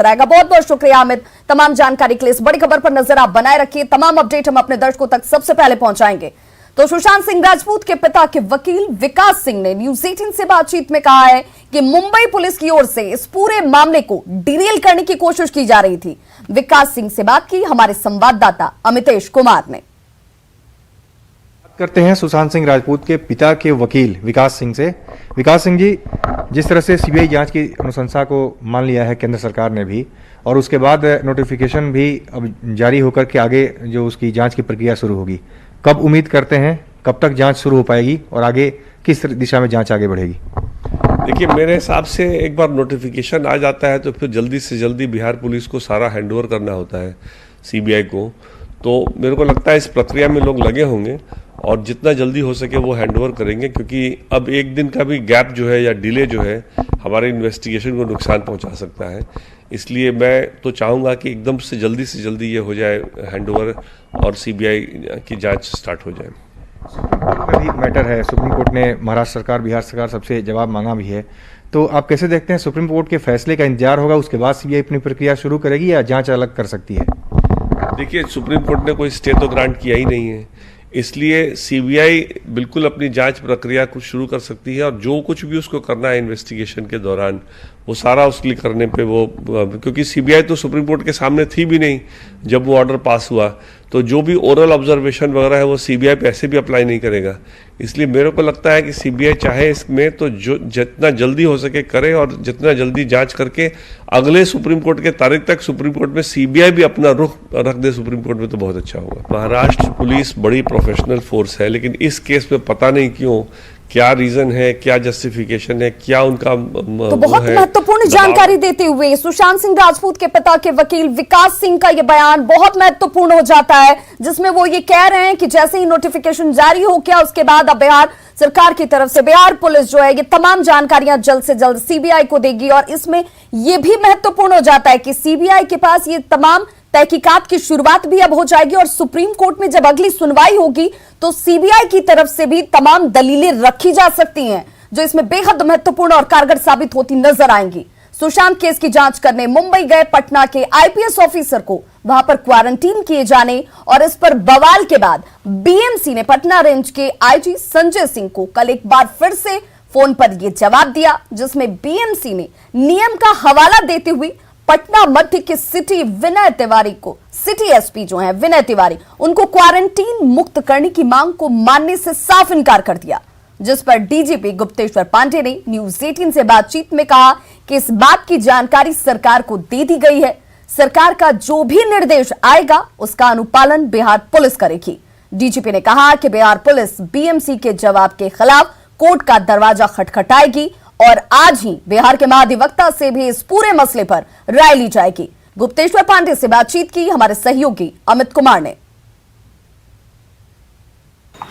रहेगा। बहुत बहुत शुक्रिया अमित, तमाम जानकारी के लिए। इस बड़ी खबर पर नजर आप बनाए रखिए, तमाम अपडेट हम अपने दर्शकों तक सबसे पहले पहुंचाएंगे। तो सुशांत सिंह राजपूत के पिता के वकील विकास सिंह ने न्यूज 18 से बातचीत में कहा है कि मुंबई पुलिस की ओर से इस पूरे मामले को डिरेल करने की कोशिश की जा रही थी। विकास सिंह से बात की हमारे संवाददाता अमितेश कुमार ने। करते हैं सुशांत सिंह राजपूत के पिता के वकील विकास सिंह से। विकास सिंह जी, जिस तरह से सीबीआई जांच की अनुशंसा को मान लिया है केंद्र सरकार ने भी, और उसके बाद नोटिफिकेशन भी अब जारी होकर के आगे जो उसकी जांच की प्रक्रिया शुरू होगी, कब उम्मीद करते हैं, कब तक जांच शुरू हो पाएगी और आगे किस दिशा में जांच आगे बढ़ेगी? देखिए, मेरे हिसाब से एक बार नोटिफिकेशन आ जाता है तो फिर जल्दी से जल्दी बिहार पुलिस को सारा हैंडओवर करना होता है सीबीआई को। तो मेरे को लगता है इस प्रक्रिया में लोग लगे होंगे और जितना जल्दी हो सके वो हैंडओवर करेंगे, क्योंकि अब एक दिन का भी गैप जो है या डिले जो है हमारे इन्वेस्टिगेशन को नुकसान पहुंचा सकता है। इसलिए मैं तो चाहूँगा कि एकदम से जल्दी ये हो जाए हैंडओवर और सीबीआई की जांच स्टार्ट हो जाए। सुप्रीम कोर्ट का भी मैटर है, सुप्रीम कोर्ट ने महाराष्ट्र सरकार, बिहार सरकार सबसे जवाब मांगा भी है, तो आप कैसे देखते हैं सुप्रीम कोर्ट के फैसले का इंतजार होगा, उसके बाद सीबीआई अपनी प्रक्रिया शुरू करेगी या जांच अलग कर सकती है? देखिए, सुप्रीम कोर्ट ने कोई स्टे तो ग्रांट किया ही नहीं है, इसलिए सीबीआई बिल्कुल अपनी जांच प्रक्रिया को शुरू कर सकती है और जो कुछ भी उसको करना है इन्वेस्टिगेशन के दौरान वो सारा उसके लिए करने पे वो, क्योंकि सीबीआई तो सुप्रीम कोर्ट के सामने थी भी नहीं जब वो ऑर्डर पास हुआ, तो जो भी ओरल ऑब्जर्वेशन वगैरह है वो सीबीआई पे ऐसे भी अप्लाई नहीं करेगा। इसलिए मेरे को लगता है कि सीबीआई चाहे इसमें तो जो जितना जल्दी हो सके करे और जितना जल्दी जांच करके अगले सुप्रीम कोर्ट के तारीख तक सुप्रीम कोर्ट में सीबीआई भी अपना रुख रख दे सुप्रीम कोर्ट में तो बहुत अच्छा होगा। महाराष्ट्र पुलिस बड़ी प्रोफेशनल फोर्स है, लेकिन इस केस में पता नहीं क्यों, क्या रीजन है, क्या जस्टिफिकेशन है, क्या उनका तो बहुत महत्वपूर्ण जानकारी देते हुए सुशांत सिंह राजपूत के पिता के वकील विकास सिंह का यह बयान बहुत महत्वपूर्ण हो जाता है, जिसमें वो ये कह रहे हैं कि जैसे ही नोटिफिकेशन जारी हो गया उसके बाद अब बिहार सरकार की तरफ से बिहार पुलिस जो है ये तमाम जानकारियां जल्द से जल्द सीबीआई को देगी। और इसमें यह भी महत्वपूर्ण हो जाता है कि सीबीआई के पास ये तमाम तहकीकात की शुरुआत भी अब हो जाएगी और सुप्रीम कोर्ट में जब अगली सुनवाई होगी तो सीबीआई की तरफ से भी तमाम दलीलें रखी जा सकती हैं, जो इसमें बेहद महत्वपूर्ण और कारगर साबित होती नजर आएंगी। सुशांत केस की जांच करने मुंबई गए पटना के आईपीएस ऑफिसर को वहां पर क्वारंटीन किए जाने और इस पर बवाल के बाद बीएमसी ने पटना रेंज के आईजी संजय सिंह को कल एक बार फिर से फोन पर यह जवाब दिया, जिसमें बीएमसी ने नियम का हवाला देते हुए पटना मध्य के सिटी विनय तिवारी को, सिटी एसपी जो है विनय तिवारी, उनको क्वारंटीन मुक्त करने की मांग को मानने से साफ इनकार कर दिया। जिस पर डीजीपी गुप्तेश्वर पांडे ने न्यूज 18 से बातचीत में कहा कि इस बात की जानकारी सरकार को दे दी गई है, सरकार का जो भी निर्देश आएगा उसका अनुपालन बिहार पुलिस करेगी। डीजीपी ने कहा कि बिहार पुलिस बीएमसी के जवाब के खिलाफ कोर्ट का दरवाजा खटखटाएगी और आज ही बिहार के महाधिवक्ता से भी इस पूरे मसले पर राय ली जाएगी। गुप्तेश्वर पांडे से बातचीत की हमारे सहयोगी अमित कुमार ने।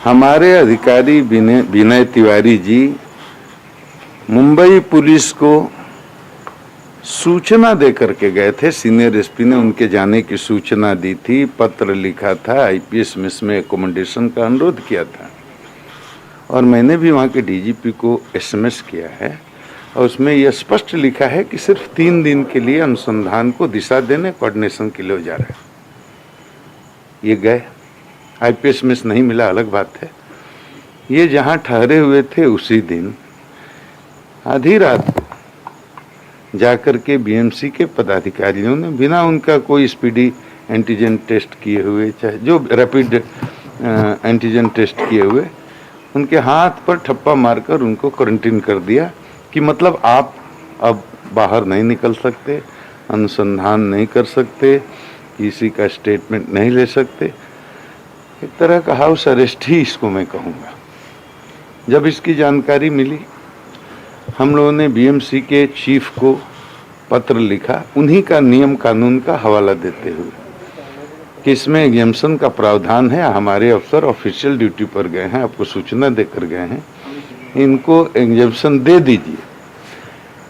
हमारे अधिकारी विनय तिवारी जी मुंबई पुलिस को सूचना दे करके गए थे, सीनियर एसपी ने उनके जाने की सूचना दी थी, पत्र लिखा था, आईपीएस मिस में एकोमोडेशन का अनुरोध किया था और मैंने भी वहाँ के डीजीपी को एसएमएस किया है और उसमें यह स्पष्ट लिखा है कि सिर्फ 3 दिन के लिए अनुसंधान को दिशा देने, कोऑर्डिनेशन के लिए हो जा रहा है। ये गए, आईपीएस मिस नहीं मिला अलग बात है। ये जहाँ ठहरे हुए थे उसी दिन आधी रात को जाकर के बीएमसी के पदाधिकारियों ने बिना उनका कोई स्पीडी एंटीजन टेस्ट किए हुए, चाहे जो रैपिड एंटीजन टेस्ट किए हुए, उनके हाथ पर ठप्पा मारकर उनको क्वारंटीन कर दिया कि मतलब आप अब बाहर नहीं निकल सकते, अनुसंधान नहीं कर सकते, किसी का स्टेटमेंट नहीं ले सकते। एक तरह का हाउस अरेस्ट ही इसको मैं कहूँगा। जब इसकी जानकारी मिली, हम लोगों ने बीएमसी के चीफ को पत्र लिखा, उन्हीं का नियम कानून का हवाला देते हुए कि इसमें एग्जेम्पशन का प्रावधान है, हमारे अफसर ऑफिशियल ड्यूटी पर गए हैं, आपको सूचना देकर गए हैं, इनको एग्जेम्पशन दे दीजिए।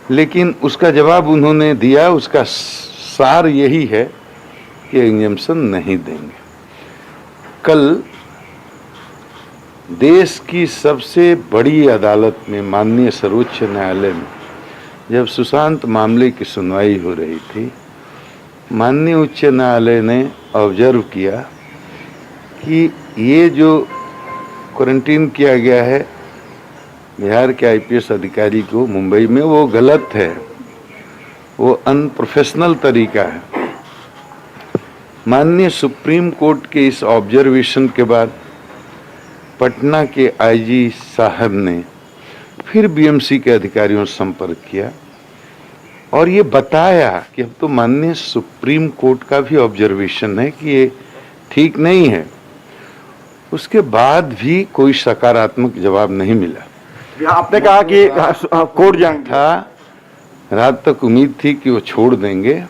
लेकिन उसका जवाब उन्होंने दिया, उसका सार यही है कि एग्जेम्पशन नहीं देंगे। कल देश की सबसे बड़ी अदालत में, माननीय सर्वोच्च न्यायालय में, जब सुशांत मामले की सुनवाई हो रही थी माननीय उच्च न्यायालय ने ऑब्जर्व किया कि ये जो क्वारंटीन किया गया है बिहार के आईपीएस अधिकारी को मुंबई में, वो गलत है, वो अनप्रोफेशनल तरीका है। माननीय सुप्रीम कोर्ट के इस ऑब्जर्वेशन के बाद पटना के आईजी साहब ने फिर बीएमसी के अधिकारियों से संपर्क किया और ये बताया कि अब तो माननीय सुप्रीम कोर्ट का भी ऑब्जर्वेशन है कि ये ठीक नहीं है। उसके बाद भी कोई सकारात्मक जवाब नहीं मिला। आपने कहा कि कोर्ट जाएंगे। था, रात तक उम्मीद थी कि वो छोड़ देंगे,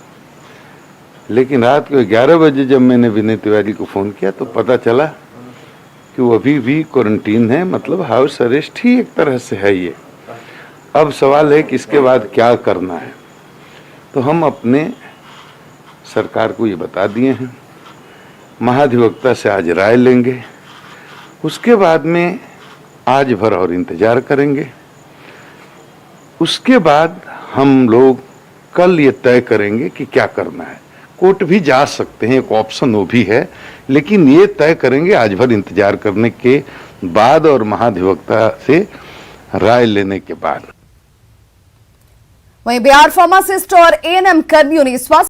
लेकिन रात को 11 बजे जब मैंने विनय तिवारी को फोन किया तो पता चला कि वो अभी भी क्वारंटीन है, मतलब हाउस अरेस्ट ही एक तरह से है ये। अब सवाल है कि इसके बाद क्या करना है, तो हम अपने सरकार को ये बता दिए हैं। महाधिवक्ता से आज राय लेंगे, उसके बाद में आज भर और इंतजार करेंगे। उसके बाद हम लोग कल ये तय करेंगे कि क्या करना है। कोर्ट भी जा सकते हैं, एक ऑप्शन वो भी है, लेकिन ये तय करेंगे आज भर इंतजार करने के बाद और महाधिवक्ता से राय लेने के बाद। वहीं बिहार फार्मासिस्ट और एएनएम कर्मियों ने स्वास्थ्य